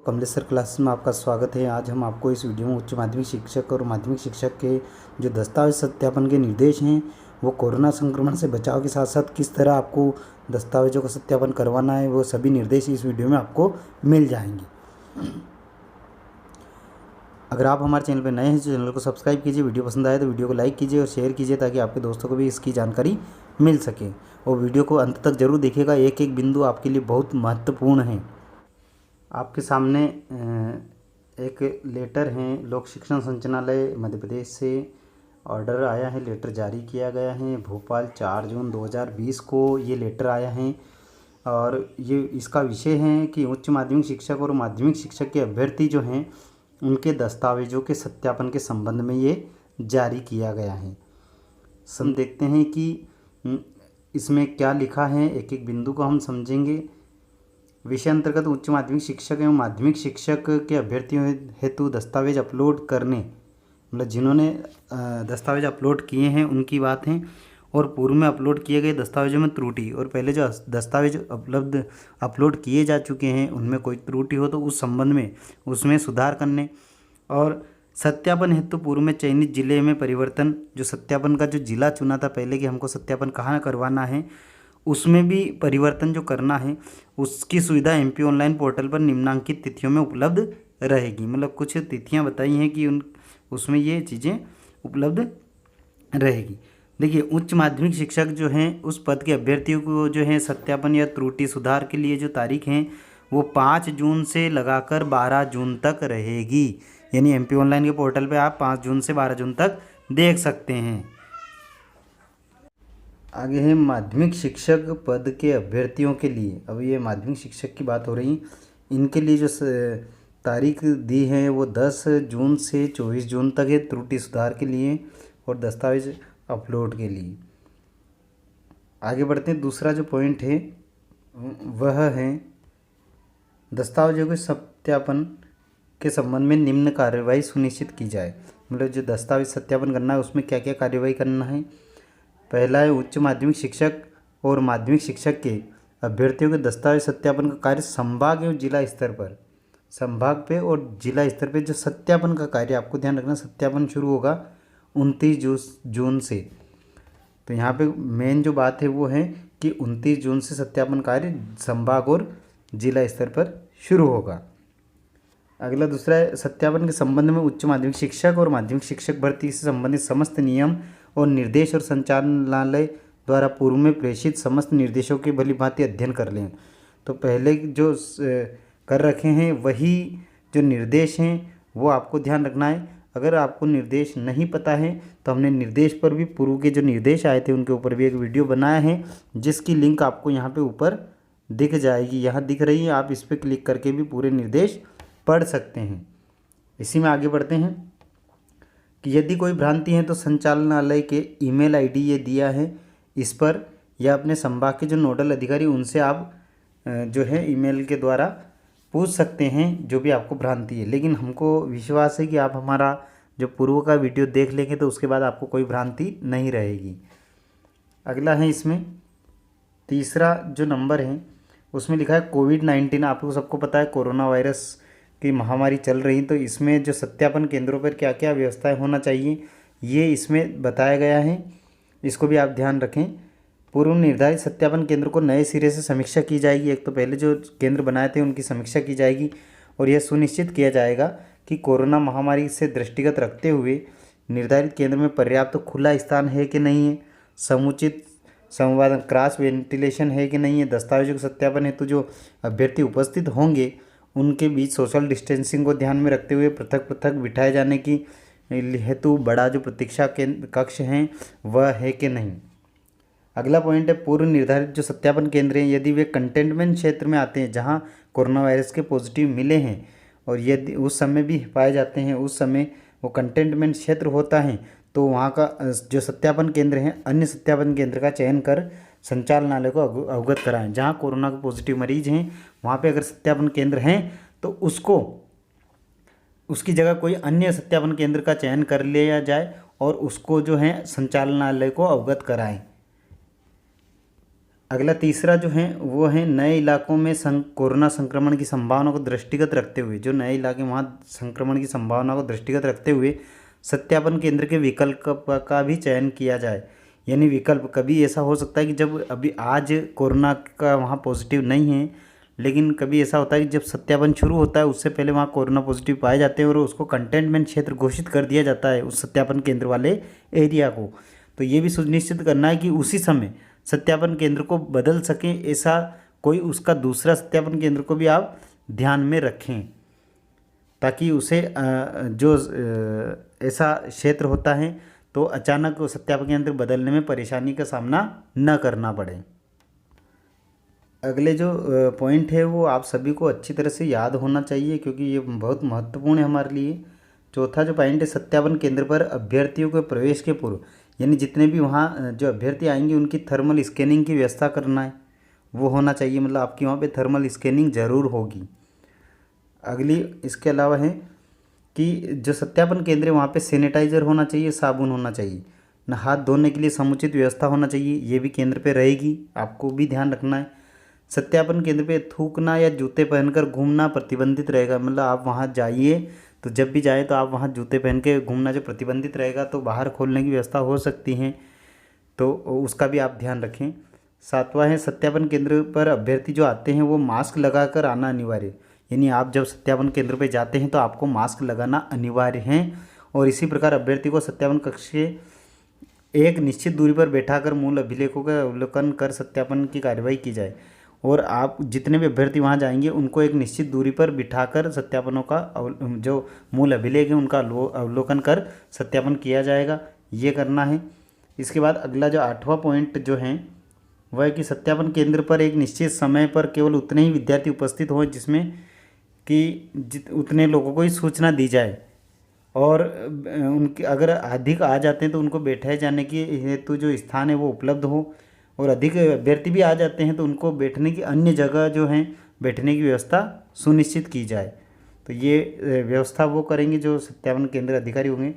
Kamleshwar classes में आपका स्वागत है। आज हम आपको इस वीडियो में उच्च माध्यमिक शिक्षक और माध्यमिक शिक्षक के जो दस्तावेज सत्यापन के निर्देश हैं वो कोरोना संक्रमण से बचाव के साथ साथ किस तरह आपको दस्तावेजों का सत्यापन करवाना है वो सभी निर्देश इस वीडियो में आपको मिल जाएंगे। अगर आप हमारे चैनल पर नए हैं तो चैनल को सब्सक्राइब कीजिए, वीडियो पसंद आए तो वीडियो को लाइक कीजिए और शेयर कीजिए ताकि आपके दोस्तों को भी इसकी जानकारी मिल सके। और वीडियो को अंत तक जरूर देखिएगा, एक एक बिंदु आपके लिए बहुत महत्वपूर्ण है। आपके सामने एक लेटर है, लोक शिक्षण संचालनालय मध्य प्रदेश से ऑर्डर आया है, लेटर जारी किया गया है। भोपाल 4 जून 2020 को ये लेटर आया है और ये इसका विषय है कि उच्च माध्यमिक शिक्षक और माध्यमिक शिक्षक के अभ्यर्थी जो हैं उनके दस्तावेजों के सत्यापन के संबंध में ये जारी किया गया है। हम देखते हैं कि इसमें क्या लिखा है, एक एक बिंदु को हम समझेंगे। विषय अंतर्गत उच्च माध्यमिक शिक्षक एवं माध्यमिक शिक्षक के अभ्यर्थियों हेतु दस्तावेज अपलोड करने, मतलब जिन्होंने दस्तावेज अपलोड किए हैं उनकी बात है, और पूर्व में अपलोड किए गए दस्तावेजों में त्रुटि और पहले जो दस्तावेज अपलोड किए जा चुके हैं उनमें कोई त्रुटि हो तो उस संबंध में उसमें सुधार करने, और सत्यापन हेतु पूर्व में चयनित जिले में परिवर्तन, जो सत्यापन का जो जिला चुना था पहले कि हमको सत्यापन कहाँ करवाना है उसमें भी परिवर्तन जो करना है उसकी सुविधा एमपी ऑनलाइन पोर्टल पर निम्नांकित तिथियों में उपलब्ध रहेगी। मतलब कुछ तिथियां बताई हैं कि उसमें ये चीज़ें उपलब्ध रहेगी। देखिए, उच्च माध्यमिक शिक्षक जो हैं उस पद के अभ्यर्थियों को जो है सत्यापन या त्रुटि सुधार के लिए जो तारीख हैं वो 5 जून से लगाकर 12 जून तक रहेगी। यानी एमपी ऑनलाइन के पोर्टल पे आप 5 जून से 12 जून तक देख सकते हैं। आगे है माध्यमिक शिक्षक पद के अभ्यर्थियों के लिए। अब ये माध्यमिक शिक्षक की बात हो रही, इनके लिए जो तारीख दी है वो 10 जून से 24 जून तक है त्रुटि सुधार के लिए और दस्तावेज अपलोड के लिए। आगे बढ़ते हैं, दूसरा जो पॉइंट है वह है दस्तावेजों के सत्यापन के संबंध में निम्न कार्यवाही सुनिश्चित की जाए। मतलब जो दस्तावेज सत्यापन करना है उसमें क्या क्या कार्यवाही करना है। पहला है, उच्च माध्यमिक शिक्षक और माध्यमिक शिक्षक के अभ्यर्थियों के दस्तावेज सत्यापन का कार्य संभाग एवं जिला स्तर पर, संभाग पे और जिला स्तर पे जो सत्यापन का कार्य, आपको ध्यान रखना सत्यापन शुरू होगा 29 जून से। तो यहाँ पे मेन जो बात है वो है कि 29 जून से सत्यापन कार्य संभाग और जिला स्तर पर शुरू होगा। अगला दूसरा है, सत्यापन के संबंध में उच्च माध्यमिक शिक्षक और माध्यमिक शिक्षक भर्ती से संबंधित समस्त नियम और निर्देश और संचालनालय द्वारा पूर्व में प्रेषित समस्त निर्देशों के भलीभांति अध्ययन कर लें। तो पहले जो कर रखे हैं वही जो निर्देश हैं वो आपको ध्यान रखना है। अगर आपको निर्देश नहीं पता है तो हमने निर्देश पर भी, पूर्व के जो निर्देश आए थे उनके ऊपर भी एक वीडियो बनाया है जिसकी लिंक आपको यहाँ पे ऊपर दिख जाएगी, यहाँ दिख रही है। आप इस पर क्लिक करके भी पूरे निर्देश पढ़ सकते हैं। इसी में आगे बढ़ते हैं कि यदि कोई भ्रांति है तो संचालनालय के ईमेल आईडी ये दिया है, इस पर या अपने संभाग के जो नोडल अधिकारी उनसे आप जो है ईमेल के द्वारा पूछ सकते हैं जो भी आपको भ्रांति है। लेकिन हमको विश्वास है कि आप हमारा जो पूर्व का वीडियो देख लेंगे तो उसके बाद आपको कोई भ्रांति नहीं रहेगी। अगला है, इसमें तीसरा जो नंबर है उसमें लिखा है कोविड-19। आपको सबको पता है कोरोना वायरस की महामारी चल रही, तो इसमें जो सत्यापन केंद्रों पर क्या क्या व्यवस्थाएं होना चाहिए ये इसमें बताया गया है, इसको भी आप ध्यान रखें। पूर्व निर्धारित सत्यापन केंद्र को नए सिरे से समीक्षा की जाएगी। एक तो पहले जो केंद्र बनाए थे उनकी समीक्षा की जाएगी और यह सुनिश्चित किया जाएगा कि कोरोना महामारी से दृष्टिगत रखते हुए निर्धारित केंद्र में पर्याप्त खुला स्थान है कि नहीं है, समुचित संवादन क्रॉस वेंटिलेशन है कि नहीं है, दस्तावेजों के सत्यापन हेतु जो अभ्यर्थी उपस्थित होंगे उनके बीच सोशल डिस्टेंसिंग को ध्यान में रखते हुए पृथक पृथक बिठाए जाने की हेतु बड़ा जो प्रतीक्षा कक्ष हैं वह है कि नहीं। अगला पॉइंट है, पूर्व निर्धारित जो सत्यापन केंद्र हैं यदि वे कंटेनमेंट क्षेत्र में आते हैं जहां कोरोना वायरस के पॉजिटिव मिले हैं और यदि उस समय भी पाए जाते हैं, उस समय वो कंटेनमेंट क्षेत्र होता है तो वहाँ का जो सत्यापन केंद्र हैं अन्य सत्यापन केंद्र का चयन कर संचालनालय को अवगत कराएं। जहाँ कोरोना के पॉजिटिव मरीज हैं वहाँ पे अगर सत्यापन केंद्र हैं तो उसकी जगह कोई अन्य सत्यापन केंद्र का चयन कर लिया जाए और उसको जो है संचालनालय को अवगत कराएं। अगला तीसरा जो है वो है नए इलाकों में कोरोना संक्रमण की संभावना को दृष्टिगत रखते हुए, जो नए इलाके वहाँ संक्रमण की संभावना को दृष्टिगत रखते हुए सत्यापन केंद्र के विकल्प का भी चयन किया जाए। यानी विकल्प कभी ऐसा हो सकता है कि जब अभी आज कोरोना का वहाँ पॉजिटिव नहीं है, लेकिन कभी ऐसा होता है कि जब सत्यापन शुरू होता है उससे पहले वहाँ कोरोना पॉजिटिव पाए जाते हैं और उसको कंटेनमेंट क्षेत्र घोषित कर दिया जाता है उस सत्यापन केंद्र वाले एरिया को। तो ये भी सुनिश्चित करना है कि उसी समय सत्यापन केंद्र को बदल सकें, ऐसा कोई उसका दूसरा सत्यापन केंद्र को भी आप ध्यान में रखें, ताकि उसे जो ऐसा क्षेत्र होता है तो अचानक सत्यापन केंद्र बदलने में परेशानी का सामना न करना पड़े। अगले जो पॉइंट है वो आप सभी को अच्छी तरह से याद होना चाहिए, क्योंकि ये बहुत महत्वपूर्ण है हमारे लिए। चौथा जो पॉइंट है, सत्यापन केंद्र पर अभ्यर्थियों के प्रवेश के पूर्व, यानी जितने भी वहाँ जो अभ्यर्थी आएंगे उनकी थर्मल स्कैनिंग की व्यवस्था करना है, वो होना चाहिए। मतलब आपकी वहाँ पे थर्मल स्कैनिंग ज़रूर होगी। अगली इसके अलावा है कि जो सत्यापन केंद्र है वहाँ पे सैनिटाइज़र होना चाहिए, साबुन होना चाहिए, न हाथ धोने के लिए समुचित व्यवस्था होना चाहिए, ये भी केंद्र पे रहेगी, आपको भी ध्यान रखना है। सत्यापन केंद्र पे थूकना या जूते पहनकर घूमना प्रतिबंधित रहेगा। मतलब आप वहाँ जाइए तो जब भी जाए तो आप वहाँ जूते पहन के घूमना जो प्रतिबंधित रहेगा, तो बाहर खोलने की व्यवस्था हो सकती है, तो उसका भी आप ध्यान रखें। सातवां है, सत्यापन केंद्र पर अभ्यर्थी जो आते हैं वो मास्क लगाकर आना अनिवार्य। यानी आप जब सत्यापन केंद्र पर जाते हैं तो आपको मास्क लगाना अनिवार्य है। और इसी प्रकार अभ्यर्थी को सत्यापन कक्ष से एक निश्चित दूरी पर बैठाकर मूल अभिलेखों का अवलोकन कर सत्यापन की कार्यवाही की जाए। और आप जितने भी अभ्यर्थी वहाँ जाएंगे उनको एक निश्चित दूरी पर बिठाकर सत्यापनों का जो मूल अभिलेख है उनका अवलोकन कर सत्यापन किया जाएगा, ये करना है। इसके बाद अगला जो 8वां पॉइंट जो है वह है कि सत्यापन केंद्र पर एक निश्चित समय पर केवल उतने ही विद्यार्थी उपस्थित हों जिसमें कि उतने लोगों को ही सूचना दी जाए, और उनके अगर अधिक आ जाते हैं तो उनको बैठाए जाने की हेतु जो स्थान है वो उपलब्ध हो, और अधिक अभ्यर्थी भी आ जाते हैं तो उनको बैठने की अन्य जगह जो हैं बैठने की व्यवस्था सुनिश्चित की जाए। तो ये व्यवस्था वो करेंगे जो सत्यापन केंद्र अधिकारी होंगे।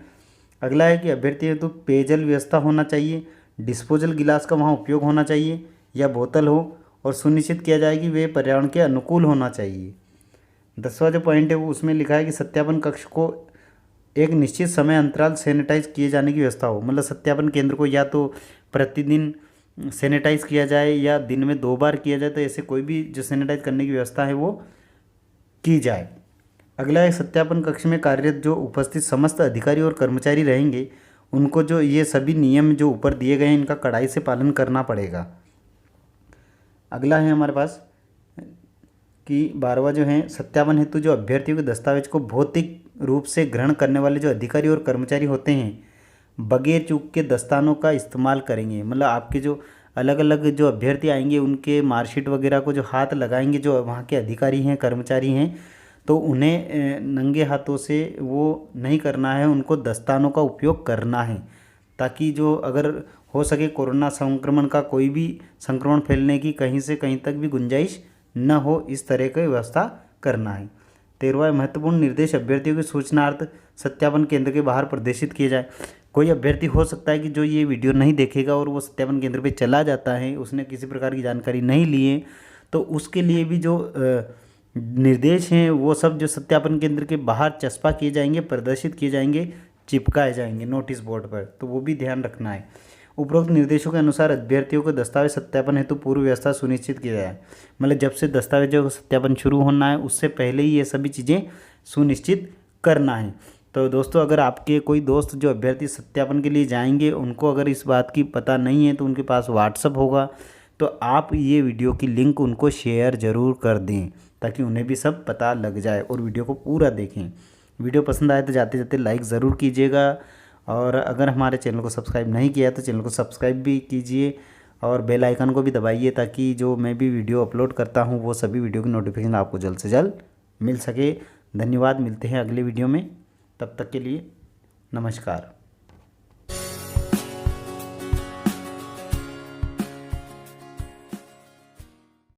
अगला है कि अभ्यर्थी हेतु पेयजल व्यवस्था होना चाहिए, डिस्पोजल गिलास का वहाँ उपयोग होना चाहिए या बोतल हो, और सुनिश्चित किया जाए कि वे पर्यावरण के अनुकूल होना चाहिए। 10वां जो पॉइंट है वो उसमें लिखा है कि सत्यापन कक्ष को एक निश्चित समय अंतराल सैनिटाइज किए जाने की व्यवस्था हो। मतलब सत्यापन केंद्र को या तो प्रतिदिन सैनिटाइज किया जाए या दिन में 2 बार किया जाए, तो ऐसे कोई भी जो सैनिटाइज करने की व्यवस्था है वो की जाए। अगला है, सत्यापन कक्ष में कार्यरत जो उपस्थित समस्त अधिकारी और कर्मचारी रहेंगे उनको जो ये सभी नियम जो ऊपर दिए गए हैं इनका कड़ाई से पालन करना पड़ेगा। अगला है हमारे पास कि 12वां जो है, सत्यापन हेतु जो अभ्यर्थियों के दस्तावेज को भौतिक रूप से ग्रहण करने वाले जो अधिकारी और कर्मचारी होते हैं बगैर चूक के दस्तानों का इस्तेमाल करेंगे। मतलब आपके जो अलग अलग जो अभ्यर्थी आएंगे उनके मार्कशीट वगैरह को जो हाथ लगाएंगे जो वहाँ के अधिकारी हैं कर्मचारी हैं, तो उन्हें नंगे हाथों से वो नहीं करना है, उनको दस्तानों का उपयोग करना है, ताकि जो अगर हो सके कोरोना संक्रमण का कोई भी संक्रमण फैलने की कहीं से कहीं तक भी गुंजाइश न हो, इस तरह की व्यवस्था करना है। 13वां महत्वपूर्ण निर्देश, अभ्यर्थियों की सूचनार्थ सत्यापन केंद्र के बाहर प्रदर्शित किए जाए। कोई अभ्यर्थी हो सकता है कि जो ये वीडियो नहीं देखेगा और वो सत्यापन केंद्र पे चला जाता है, उसने किसी प्रकार की जानकारी नहीं ली है, तो उसके लिए भी जो निर्देश हैं वो सब जो सत्यापन केंद्र के बाहर चस्पा किए जाएंगे, प्रदर्शित किए जाएंगे, चिपकाए जाएंगे नोटिस बोर्ड पर, तो वो भी ध्यान रखना है। उपरोक्त निर्देशों के अनुसार अभ्यर्थियों को दस्तावेज सत्यापन हेतु पूर्व व्यवस्था सुनिश्चित किया जाए। मतलब जब से दस्तावेजों का सत्यापन शुरू होना है उससे पहले ही ये सभी चीज़ें सुनिश्चित करना है। तो दोस्तों, अगर आपके कोई दोस्त जो अभ्यर्थी सत्यापन के लिए जाएंगे उनको अगर इस बात की पता नहीं है तो उनके पास व्हाट्सअप होगा, तो आप ये वीडियो की लिंक उनको शेयर ज़रूर कर दें ताकि उन्हें भी सब पता लग जाए, और वीडियो को पूरा देखें। वीडियो पसंद आए तो जाते जाते लाइक ज़रूर कीजिएगा, और अगर हमारे चैनल को सब्सक्राइब नहीं किया तो चैनल को सब्सक्राइब भी कीजिए और बेल आइकन को भी दबाइए, ताकि जो मैं भी वीडियो अपलोड करता हूँ वो सभी वीडियो की नोटिफिकेशन आपको जल्द से जल्द मिल सके। धन्यवाद, मिलते हैं अगले वीडियो में, तब तक के लिए नमस्कार।